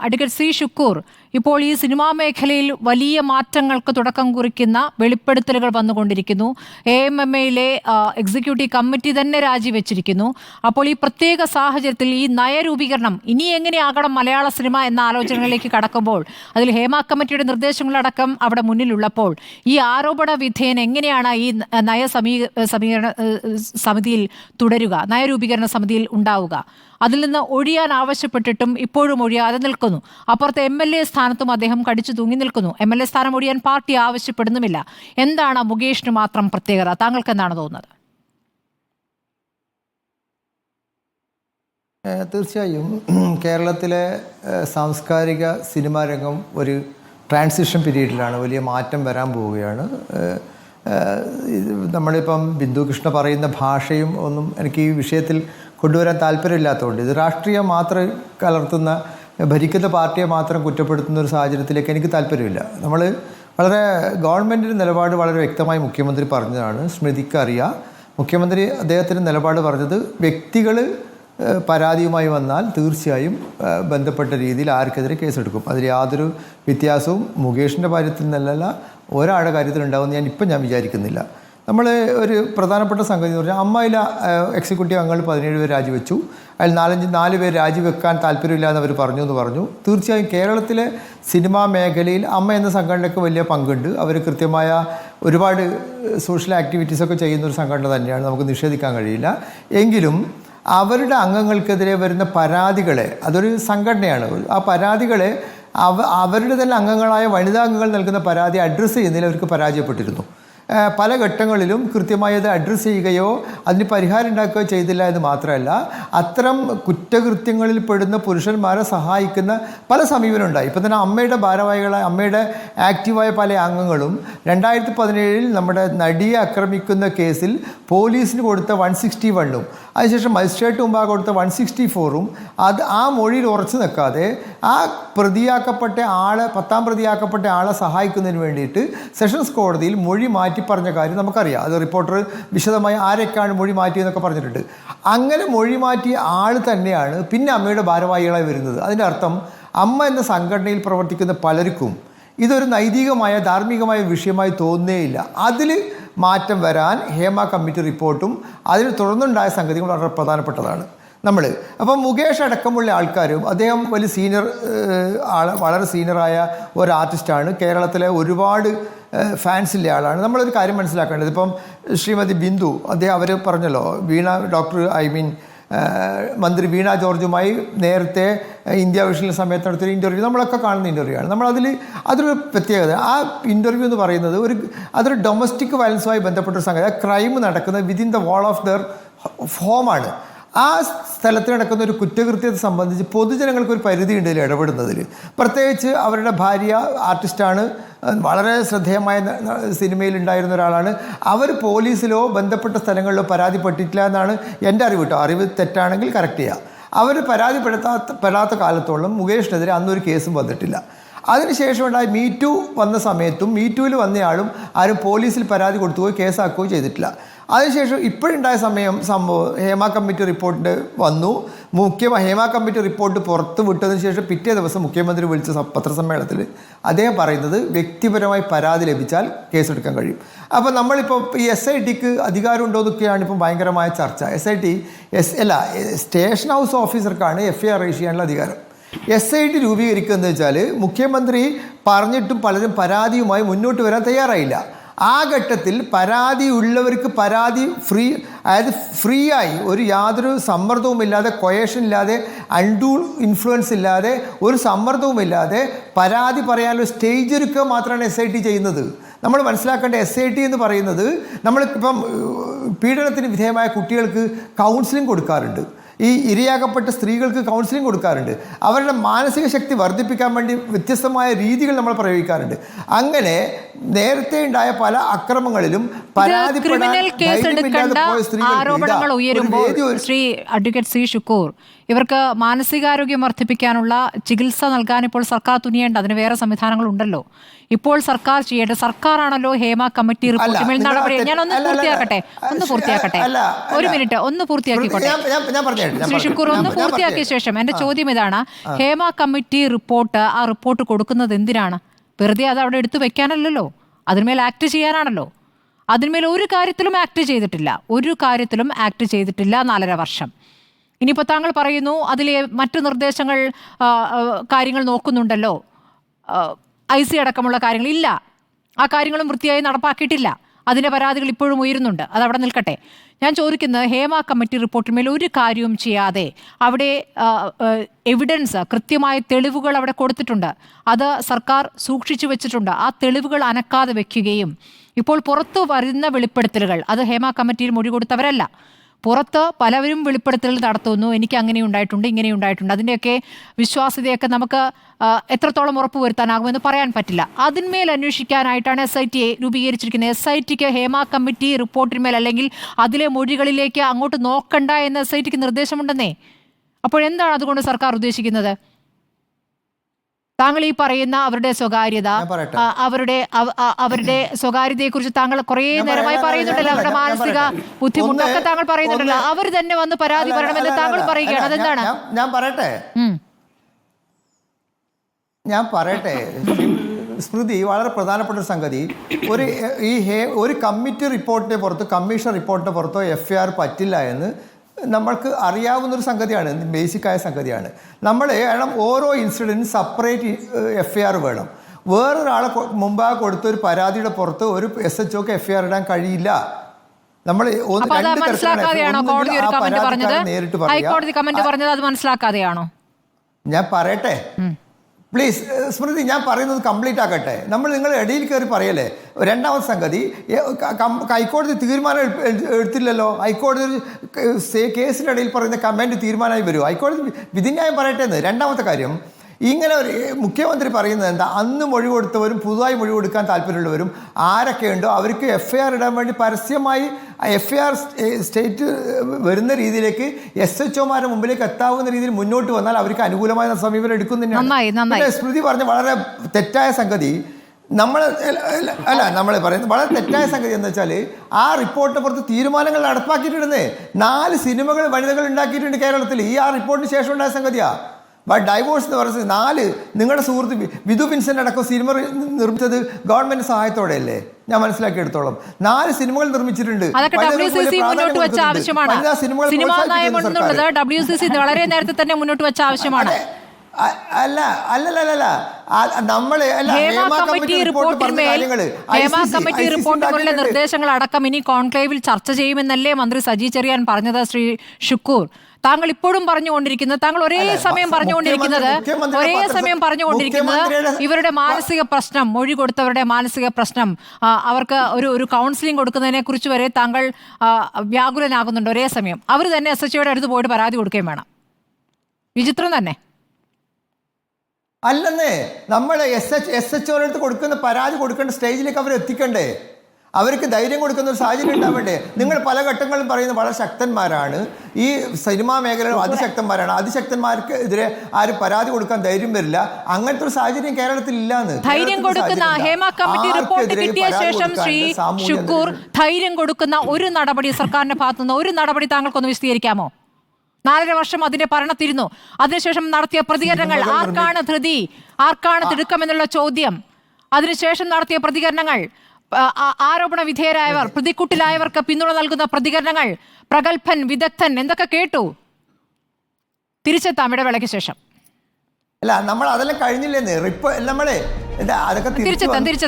Advocate C Shukkur, ഇപ്പോൾ ഈ cinema മേഖലയിൽ വലിയ മാറ്റങ്ങൾക്ക് തുടക്കം കുറിക്കുന്ന വെളിപ്പെടുത്തലുകൾ വന്നുകൊണ്ടിരിക്കുന്നു. AMMയിലെ എക്സിക്യൂട്ടീവ് കമ്മിറ്റി തന്നെ രാജിവെച്ചിരിക്കുന്നു. അപ്പോൾ ഈ പ്രത്യേക സാഹചര്യത്തിൽ ഈ നയരൂപീകരണം ഇനി എങ്ങനെയാകണം മലയാള സിനിമ എന്ന ആലോചനകളിലേക്ക് കടക്കുമ്പോൾ, അതിൽ ഹേമ കമ്മിറ്റിയുടെ നിർദ്ദേശങ്ങളടക്കം അവിടെ മുന്നിലുള്ളപ്പോൾ, ഈ ആരോപണ വിധേയൻ എങ്ങനെയാണ് ഈ സമിതിയിൽ തുടരുക, നയരൂപീകരണ സമിതിയിൽ ഉണ്ടാവുക? അതിൽ നിന്ന് ഒഴിയാൻ ആവശ്യപ്പെട്ടിട്ടും ഇപ്പോഴും ഒഴിയാതെ നിൽക്കുന്നു. അപ്പുറത്തെ MLA സ്ഥാനത്തും അദ്ദേഹം കടിച്ചു തൂങ്ങി നിൽക്കുന്നു. MLA സ്ഥാനം ഒഴിയാൻ പാർട്ടി ആവശ്യപ്പെടുന്നുമില്ല. എന്താണ് മുകേഷിന് മാത്രം പ്രത്യേകത? താങ്കൾക്ക് എന്താണ് തോന്നുന്നത്? തീർച്ചയായും കേരളത്തിലെ സാംസ്കാരിക സിനിമാ രംഗം ഒരു ട്രാൻസിഷൻ പീരീഡിലാണ്. വലിയ മാറ്റം വരാൻ പോവുകയാണ്. നമ്മളിപ്പം ബിന്ദു കൃഷ്ണ പറയുന്ന ഭാഷയും ഒന്നും എനിക്ക് ഈ വിഷയത്തിൽ കൊണ്ടുവരാൻ താല്പര്യമില്ലാത്തതുകൊണ്ട്, ഇത് രാഷ്ട്രീയം മാത്രം കലർത്തുന്ന, ഭരിക്കുന്ന പാർട്ടിയെ മാത്രം കുറ്റപ്പെടുത്തുന്ന ഒരു സാഹചര്യത്തിലേക്ക് എനിക്ക് താല്പര്യമില്ല. നമ്മൾ വളരെ ഗവൺമെൻറ്റിൻ്റെ നിലപാട് വളരെ വ്യക്തമായി മുഖ്യമന്ത്രി പറഞ്ഞതാണ്. സ്മൃതിക്ക് അറിയാം, മുഖ്യമന്ത്രി അദ്ദേഹത്തിൻ്റെ നിലപാട് പറഞ്ഞത് വ്യക്തികൾ പരാതിയുമായി വന്നാൽ തീർച്ചയായും ബന്ധപ്പെട്ട രീതിയിൽ ആർക്കെതിരെ കേസെടുക്കും. അതിൽ യാതൊരു വ്യത്യാസവും മുകേഷിൻ്റെ കാര്യത്തിൽ നിന്നല്ല ഒരാളുടെ കാര്യത്തിലുണ്ടാവുമെന്ന് ഞാൻ വിചാരിക്കുന്നില്ല. നമ്മൾ ഒരു പ്രധാനപ്പെട്ട സംഗതി എന്ന് പറഞ്ഞാൽ, അമ്മയില എക്സിക്യൂട്ടീവ് അംഗങ്ങൾ 17 പേർ രാജിവെച്ചു. അതിൽ 4 പേർ രാജിവെക്കാൻ താല്പര്യമില്ല എന്നവർ പറഞ്ഞു. തീർച്ചയായും കേരളത്തിലെ സിനിമാ മേഖലയിൽ അമ്മ എന്ന സംഘടനയ്ക്ക് വലിയ പങ്കുണ്ട്. അവർ കൃത്യമായ ഒരുപാട് സോഷ്യൽ ആക്ടിവിറ്റീസൊക്കെ ചെയ്യുന്നൊരു സംഘടന തന്നെയാണ്, നമുക്ക് നിഷേധിക്കാൻ കഴിയില്ല. എങ്കിലും അവരുടെ അംഗങ്ങൾക്കെതിരെ വരുന്ന പരാതികളെ, അതൊരു സംഘടനയാണ്, ആ പരാതികളെ അവരുടെ തന്നെ അംഗങ്ങളായ വനിതാ അംഗങ്ങൾ നൽകുന്ന പരാതി അഡ്രസ്സ് ചെയ്യുന്നതിൽ അവർക്ക് പരാജയപ്പെട്ടിരുന്നു. പല ഘട്ടങ്ങളിലും കൃത്യമായി അത് അഡ്രസ്സ് ചെയ്യുകയോ അതിന് പരിഹാരം ഉണ്ടാക്കുകയോ ചെയ്തില്ല എന്ന് മാത്രമല്ല, അത്തരം കുറ്റകൃത്യങ്ങളിൽ പെടുന്ന പുരുഷന്മാരെ സഹായിക്കുന്ന പല സമീപനം ഉണ്ടായി. ഇപ്പം തന്നെ അമ്മയുടെ ഭാരവാഹികളായ, അമ്മയുടെ ആക്റ്റീവായ പല അംഗങ്ങളും 2017 നമ്മുടെ നടിയെ ആക്രമിക്കുന്ന കേസിൽ പോലീസിന് കൊടുത്ത 161-ഉം അതിനുശേഷം മജിസ്ട്രേറ്റ് മുമ്പാകെ കൊടുത്ത 164-ഉം ആ മൊഴിയിൽ ഉറച്ചു നിൽക്കാതെ ആ പ്രതിയാക്കപ്പെട്ട ആളെ, 10ാം പ്രതിയാക്കപ്പെട്ട ആളെ സഹായിക്കുന്നതിന് വേണ്ടിയിട്ട് സെഷൻസ് കോടതിയിൽ മൊഴി മാറ്റി പറഞ്ഞ കാര്യം നമുക്കറിയാം. അത് റിപ്പോർട്ടർ വിശദമായി ആരൊക്കെയാണ് മൊഴി മാറ്റിയെന്നൊക്കെ പറഞ്ഞിട്ടുണ്ട്. അങ്ങനെ മൊഴി മാറ്റിയ ആൾ തന്നെയാണ് പിന്നെ അമ്മയുടെ ഭാരവാഹികളായി വരുന്നത്. അതിൻ്റെ അർത്ഥം അമ്മ എന്ന സംഘടനയിൽ പ്രവർത്തിക്കുന്ന പലർക്കും ഇതൊരു നൈതികമായ, ധാർമ്മികമായ വിഷയമായി തോന്നുന്നേയില്ല. അതിൽ മാറ്റം വരാൻ ഹേമ കമ്മിറ്റി റിപ്പോർട്ടും അതിൽ തുടർന്നുണ്ടായ സംഗതികൾ വളരെ പ്രധാനപ്പെട്ടതാണ്. അപ്പം മുകേഷ് അടക്കമുള്ള ആൾക്കാരും, അദ്ദേഹം വലിയ വളരെ സീനിയറായ ഒരു ആർട്ടിസ്റ്റാണ്. കേരളത്തിലെ ഒരുപാട് ഫാൻസില്ല ആളാണ്. നമ്മളൊരു കാര്യം മനസ്സിലാക്കേണ്ടത്, ഇപ്പം ശ്രീമതി ബിന്ദു, അവർ പറഞ്ഞല്ലോ, മന്ത്രി വീണ ജോർജുമായി നേരത്തെ ഇന്ത്യ വിഷനിലെ സമയത്ത് നടത്തിയ ഇൻ്റർവ്യൂ നമ്മളൊക്കെ കാണുന്ന ഇൻ്റർവ്യൂ ആണ്. അതൊരു പ്രത്യേകത. ആ ഇൻ്റർവ്യൂ എന്ന് പറയുന്നത് അതൊരു ഡൊമസ്റ്റിക് വയലൻസുമായി ബന്ധപ്പെട്ടൊരു സംഗതി. ക്രൈം നടക്കുന്നത് within the wall of their ഹോമാണ്. ആ സ്ഥലത്ത് നടക്കുന്ന ഒരു കുറ്റകൃത്യത്തെ സംബന്ധിച്ച് പൊതുജനങ്ങൾക്കൊരു പരിധിയുണ്ട് ഇതിൽ ഇടപെടുന്നതിൽ. പ്രത്യേകിച്ച് അവരുടെ ഭാര്യ ആർട്ടിസ്റ്റാണ്, വളരെ ശ്രദ്ധേയമായ സിനിമയിലുണ്ടായിരുന്ന ഒരാളാണ്. അവർ പോലീസിലോ ബന്ധപ്പെട്ട സ്ഥലങ്ങളിലോ പരാതിപ്പെട്ടിട്ടില്ല എന്നാണ് എൻ്റെ അറിവ് കേട്ടോ. അറിവ് തെറ്റാണെങ്കിൽ കറക്റ്റ് ചെയ്യുക. അവർ പരാതിപ്പെടാത്ത കാലത്തോളം മുകേഷിനെതിരെ അന്നൊരു കേസും വന്നിട്ടില്ല. അതിനുശേഷം ഉണ്ടായ മീറ്റു വന്ന സമയത്തും മീറ്റുവിൽ വന്നയാളും ആരും പോലീസിൽ പരാതി കൊടുത്തുകയോ കേസാക്കുകയോ ചെയ്തിട്ടില്ല. അതിനുശേഷം ഇപ്പോഴുണ്ടായ സംഭവം ഹേമ കമ്മിറ്റി റിപ്പോർട്ട് വന്നു. ഹേമ കമ്മിറ്റി റിപ്പോർട്ട് പുറത്ത് വിട്ടതിന് ശേഷം പിറ്റേ ദിവസം മുഖ്യമന്ത്രി വിളിച്ച പത്രസമ്മേളനത്തിൽ അദ്ദേഹം പറയുന്നത് വ്യക്തിപരമായി പരാതി ലഭിച്ചാൽ കേസെടുക്കാൻ കഴിയും. അപ്പോൾ നമ്മളിപ്പോൾ ഈ SITക്ക് അധികാരം ഉണ്ടോ എന്നൊക്കെയാണ് ഇപ്പം ഭയങ്കരമായ ചർച്ച. സ്റ്റേഷൻ ഹൗസ് ഓഫീസർക്കാണ് FIR രജിസ്റ്റർ ചെയ്യാനുള്ള അധികാരം. SIT രൂപീകരിക്കുക എന്ന് വെച്ചാൽ മുഖ്യമന്ത്രി പറഞ്ഞിട്ടും പലരും പരാതിയുമായി മുന്നോട്ട് വരാൻ തയ്യാറായില്ല. ആ ഘട്ടത്തിൽ പരാതിയുള്ളവർക്ക് പരാതി ഫ്രീ ആയി, യാതൊരു സമ്മർദ്ദവുമില്ലാതെ, കൊയേഷൻ ഇല്ലാതെ, അൺഡൂ ഇൻഫ്ലുവൻസ് ഇല്ലാതെ, ഒരു സമ്മർദ്ദവുമില്ലാതെ പരാതി പറയാനുള്ള സ്റ്റേജ് ഒരുക്കുക മാത്രമാണ് SIT ചെയ്യുന്നത്. നമ്മൾ മനസ്സിലാക്കേണ്ട, SIT എന്ന് പറയുന്നത്, നമ്മളിപ്പം പീഡനത്തിന് വിധേയമായ കുട്ടികൾക്ക് കൗൺസിലിംഗ് കൊടുക്കാറുണ്ട്, ഈ ഇരയാകപ്പെട്ട സ്ത്രീകൾക്ക് കൗൺസിലിംഗ് കൊടുക്കാറുണ്ട്, അവരുടെ മാനസിക ശക്തി വർദ്ധിപ്പിക്കാൻ വേണ്ടി വ്യത്യസ്തമായ രീതികൾ നമ്മൾ പ്രയോഗിക്കാറുണ്ട്. അങ്ങനെ നേരത്തെ ഉണ്ടായ പല അക്രമങ്ങളിലും ക്രിമിനൽ കേസ് എടുക്കേണ്ട ആരോപണങ്ങൾ ഉയരുമ്പോൾ ശ്രീ അഡ്വക്കേറ്റ് സി ഷുക്കൂർ, ഇവർക്ക് മാനസികാരോഗ്യം വർദ്ധിപ്പിക്കാനുള്ള ചികിത്സ നൽകാൻ ഇപ്പോൾ സർക്കാർ തുനിയേണ്ട, അതിന് വേറെ സംവിധാനങ്ങൾ ഉണ്ടല്ലോ. ഇപ്പോൾ സർക്കാർ ചെയ്യേണ്ട, സർക്കാരാണല്ലോ ഹേമ കമ്മിറ്റി റിപ്പോർട്ട് മേൽ നടപടി. ഞാനൊന്ന് പൂർത്തിയാക്കട്ടെ. ഒരു മിനിറ്റ് ഒന്ന് പൂർത്തിയാക്കിക്കോട്ടെ ശ്രീ ഷുക്കൂർ, ഒന്ന് പൂർത്തിയാക്കിയ ശേഷം എന്റെ ചോദ്യം ഇതാണ്. ഹേമ കമ്മിറ്റി റിപ്പോർട്ട്, ആ റിപ്പോർട്ട് കൊടുക്കുന്നത് എന്തിനാണ്? വെറുതെ അത് അവിടെ എടുത്തു വെക്കാനല്ലല്ലോ, അതിന്മേൽ ആക്ട് ചെയ്യാനാണല്ലോ. അതിന്മേൽ ഒരു കാര്യത്തിലും ആക്ട് ചെയ്തിട്ടില്ല, 4.5 വർഷം. ഇനിയിപ്പോൾ താങ്കൾ പറയുന്നു അതിലെ മറ്റു നിർദ്ദേശങ്ങൾ, കാര്യങ്ങൾ നോക്കുന്നുണ്ടല്ലോ, IC അടക്കമുള്ള കാര്യങ്ങൾ. ഇല്ല, ആ കാര്യങ്ങളും വൃത്തിയായി നടപ്പാക്കിയിട്ടില്ല. അതിൻ്റെ പരാതികൾ ഇപ്പോഴും ഉയരുന്നുണ്ട്. അതവിടെ നിൽക്കട്ടെ. ഞാൻ ചോദിക്കുന്നത്, ഹേമ കമ്മിറ്റി റിപ്പോർട്ടിന്മേൽ ഒരു കാര്യവും ചെയ്യാതെ അവിടെ എവിഡൻസ്, കൃത്യമായ തെളിവുകൾ അവിടെ കൊടുത്തിട്ടുണ്ട്, അത് സർക്കാർ സൂക്ഷിച്ചു വെച്ചിട്ടുണ്ട്. ആ തെളിവുകൾ അനക്കാതെ വെക്കുകയും ഇപ്പോൾ പുറത്തു വരുന്ന വെളിപ്പെടുത്തലുകൾ, അത് ഹേമ കമ്മിറ്റിയിൽ മൊഴി കൊടുത്തവരല്ല, പുറത്ത് പലവരും വെളിപ്പെടുത്തൽ നടത്തുന്നു, എനിക്ക് അങ്ങനെ ഉണ്ടായിട്ടുണ്ട്, ഇങ്ങനെ ഉണ്ടായിട്ടുണ്ട്. അതിൻ്റെയൊക്കെ വിശ്വാസ്യതയൊക്കെ നമുക്ക് എത്രത്തോളം ഉറപ്പുവരുത്താനാകുമെന്ന് പറയാൻ പറ്റില്ല. അതിന്മേൽ അന്വേഷിക്കാനായിട്ടാണ് SIT രൂപീകരിച്ചിരിക്കുന്നത്. SITക്ക് ഹേമ കമ്മിറ്റി റിപ്പോർട്ടിന്മേൽ അല്ലെങ്കിൽ അതിലെ മൊഴികളിലേക്ക് അങ്ങോട്ട് നോക്കണ്ട എന്ന് SITക്ക് നിർദ്ദേശമുണ്ടെന്നേ. അപ്പോഴെന്താണ് അതുകൊണ്ട് സർക്കാർ ഉദ്ദേശിക്കുന്നത്? താങ്കൾ ഈ പറയുന്ന അവരുടെ സ്വകാര്യത, അവരുടെ സ്വകാര്യതയെക്കുറിച്ച് താങ്കൾ കുറേ നേരമായി പറയുന്നുണ്ടല്ലോ, അവരുടെ മാനസിക ബുദ്ധിമുട്ടൊക്കെ താങ്കൾ പറയുന്നുണ്ടല്ലോ. അവർ തന്നെ വന്ന് പരാതി പറയണമെന്ന് താങ്കൾ പറയുകയാണ്. അതെന്താണ്? ഞാൻ പറയട്ടെ സ്മൃതി, വളരെ പ്രധാനപ്പെട്ട ഒരു സംഗതി. ഒരു കമ്മിറ്റി റിപ്പോർട്ടിന്റെ പുറത്ത്, കമ്മീഷൻ റിപ്പോർട്ടിന്റെ പുറത്തോ FIR പറ്റില്ല എന്ന് നമ്മൾക്ക് അറിയാവുന്നൊരു സംഗതിയാണ്, ബേസിക്കായ സംഗതിയാണ്. നമ്മൾ ഓരോ ഇൻസിഡൻറ്റ് സെപ്പറേറ്റ് FIR വേണം. വേറൊരാളെ മുമ്പാകെ കൊടുത്ത ഒരു പരാതിയുടെ പുറത്ത് ഒരു SHOക്ക് FIR ഇടാൻ കഴിയില്ല. നമ്മൾ ഞാൻ പറയട്ടെ പ്ലീസ് സ്മൃതി, ഞാൻ പറയുന്നത് കംപ്ലീറ്റ് ആക്കട്ടെ. നിങ്ങൾ ഇടയിൽ കയറി പറയല്ലേ. രണ്ടാമത്തെ സംഗതി, ഹൈക്കോടതി തീരുമാനം എടുത്തില്ലല്ലോ. ഹൈക്കോടതി കേസിൻ്റെ ഇടയിൽ പറയുന്ന കമൻറ്റ് തീരുമാനമായി വരും. ഹൈക്കോടതി വിധിന്യായം പറയട്ടെ എന്ന്. രണ്ടാമത്തെ കാര്യം, ഇങ്ങനെ ഒരു മുഖ്യമന്ത്രി പറയുന്നത് എന്താ, അന്ന് മൊഴി കൊടുത്തവരും പുതുതായി മൊഴി കൊടുക്കാൻ താല്പര്യമുള്ളവരും ആരൊക്കെയുണ്ടോ അവർക്ക് FIR ഇടാൻ വേണ്ടി പരസ്യമായി FIR സ്റ്റേറ്റ് വരുന്ന രീതിയിലേക്ക് SHOമാരുടെ മുമ്പിലേക്ക് എത്താവുന്ന രീതിയിൽ മുന്നോട്ട് വന്നാൽ അവർക്ക് അനുകൂലമായ സമീപനം എടുക്കുന്നില്ല. സ്മൃതി പറഞ്ഞ വളരെ തെറ്റായ സംഗതി, നമ്മൾ പറയുന്നത് വളരെ തെറ്റായ സംഗതി എന്ന് വെച്ചാൽ, ആ റിപ്പോർട്ടിന് പുറത്ത് തീരുമാനങ്ങൾ നടപ്പാക്കിയിട്ടുണ്ടെന്നേ. 4 സിനിമകൾ വനിതകൾ ഉണ്ടാക്കിയിട്ടുണ്ട് കേരളത്തിൽ. ആ റിപ്പോർട്ടിന് ശേഷം ഉണ്ടായ സംഗതിയാണ്. ഡൈവോഴ്സ് എന്ന് പറയുന്നത് 4, നിങ്ങളുടെ സുഹൃത്ത് വിധു വിൻസെന്റ് അടക്കം സിനിമ നിർമ്മിച്ചത് ഗവൺമെന്റ് സഹായത്തോടെയല്ലേ, ഞാൻ മനസ്സിലാക്കിയെടുത്തോളം. 4 സിനിമകൾ നിർമ്മിച്ചിട്ടുണ്ട്. വളരെ നേരത്തെ തന്നെ മുന്നോട്ട് വെച്ച ആവശ്യമാണ്. അല്ലല്ല നമ്മള് റിപ്പോർട്ടിലെ നിർദ്ദേശങ്ങൾ അടക്കം ഇനി കോൺക്ലേവിൽ ചർച്ച ചെയ്യുമെന്നല്ലേ മന്ത്രി സജി ചെറിയാൻ പറഞ്ഞത്? ശ്രീ ഷുക്കൂർ, താങ്കൾ ഇപ്പോഴും പറഞ്ഞുകൊണ്ടിരിക്കുന്നത്, താങ്കൾ ഒരേ സമയം പറഞ്ഞുകൊണ്ടിരിക്കുന്നത് ഇവരുടെ മാനസിക പ്രശ്നം, മൊഴി കൊടുത്തവരുടെ മാനസിക പ്രശ്നം, അവർക്ക് ഒരു കൗൺസിലിംഗ് കൊടുക്കുന്നതിനെ കുറിച്ച് വരെ താങ്കൾ വ്യാകുലനാകുന്നുണ്ട്. ഒരേ സമയം അവർ തന്നെ SHOയുടെ അടുത്ത് പോയിട്ട് പരാതി കൊടുക്കുകയും വേണം. വിചിത്രം തന്നെ. അല്ലെന്നേ, നമ്മൾ SHOയുടെ അടുത്ത് കൊടുക്കുന്ന പരാതി കൊടുക്കേണ്ട സ്റ്റേജിലേക്ക് അവർ എത്തിക്കണ്ടേ? അവർക്ക് ധൈര്യം കൊടുക്കുന്ന ഒരു സാഹചര്യം ഉണ്ടാവേണ്ടേ? നിങ്ങൾ പല ഘട്ടങ്ങളും പറയുന്നത് വളരെ ശക്തന്മാരാണ്, ഈ സിനിമാ മേഖലയിൽ അതിശക്തന്മാരാണ്, അതിശക്തന്മാർക്ക് എതിരെ ആരും പരാതി കൊടുക്കാൻ ധൈര്യം വരില്ല. അങ്ങനത്തെ ഒരു സാഹചര്യം കേരളത്തിൽ ഇല്ലാന്ന്. ധൈര്യം കൊടുക്കുന്ന ഹേമ കമ്മിറ്റി റിപ്പോർട്ട് കിട്ടിയ ശേഷം ശ്രീ ഷുക്കൂർ, ധൈര്യം കൊടുക്കുന്ന ഒരു നടപടി സർക്കാരിന്റെ ഭാഗത്തുനിന്ന് ഒരു നടപടി താങ്കൾക്കൊന്ന് വിശദീകരിക്കാമോ? 4.5 വർഷം അതിന്റെ ഭരണത്തിരുന്നു. അതിനുശേഷം നടത്തിയ പ്രതികരണങ്ങൾ, ആർക്കാണ് ധൃതി, ആർക്കാണ് തിടുക്കമെന്നുള്ള ചോദ്യം, അതിനുശേഷം നടത്തിയ പ്രതികരണങ്ങൾ, ആരോപണ വിധേയരായവർ, പ്രതിക്കൂട്ടിലായവർക്ക് പിന്തുണ നൽകുന്ന പ്രതികരണങ്ങൾ, പ്രഗത്ഭൻ, വിദഗ്ധൻ, എന്തൊക്കെ കേട്ടു? തിരിച്ചെത്താം ഇടവേളയ്ക്ക് ശേഷം. അല്ല, നമ്മൾ അതെല്ലാം കഴിഞ്ഞില്ലെന്ന്. നമ്മളെ അതൊക്കെ